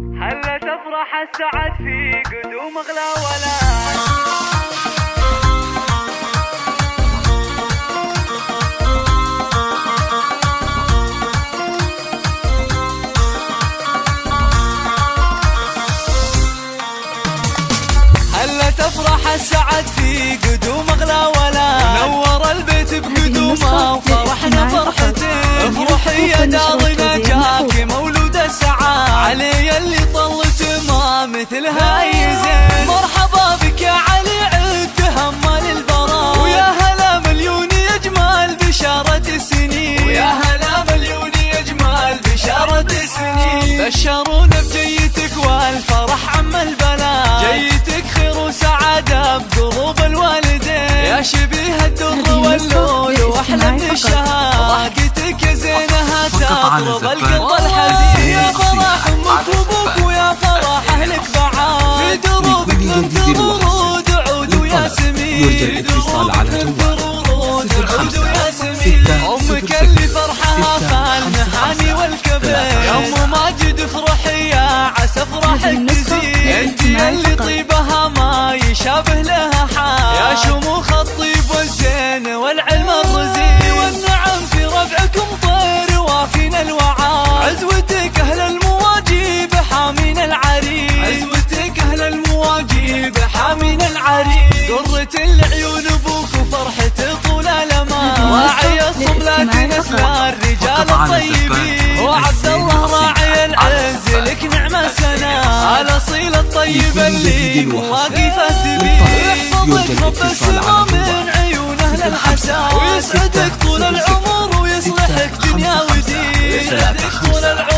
هلا تفرح السعد في قدوم اغلى ولاد. هلا تفرح السعد في قدوم اغلى ولا نور البيت بقدومه وفرحنا فرحته. افرحي يا دارنا جاك مولود السعاد علي اللي طلت ما مثلها اي زين. مرحبا بك يا علي عدت همال البراء ويا هلا مليون يجمال بشارة السنين. ويا هلا مليون يجمال بشارة السنين. بشرونا بجيتك والفرح عم البلاد جيتك خير وسعادة بقلوب الوالدين. يا شبيه الدر واللول واحلى من الشهاد ضحكتك يا زينها تطرب القلب الحزين. يا فرح امك وابوك ويا فرح اهلك بعاد في دروبك ننثر ورود عود وياسمين. يرجى الاتصال على جوال 05 امك اللي فرحها فالمحامي والكبير. يا ام ماجد افرحي يا عسى افرحك تزيد. انت اللي طيبها ما يشابه لها حال. يا شموخ الطيب والزين والعلم الرزين. والنعم في ربعكم طير وافين الوعاد. عزوتك اهل المواجيب حامين العريس. عزوتك اهل المواجيب حامين العريس. قرة العيون ابوك وفرحته طول الامان. راعي الصبلات نسل الرجال الطيبين. وعبد الله راعي العز لك نعمة سنة. الاصيل الطيب اللي مواقفه سبيل. يحفظك رب السما من عيون اهل الحسن. ويسعدك طول العمر ويصلحك دنيا ودين. يسعدك طول العمر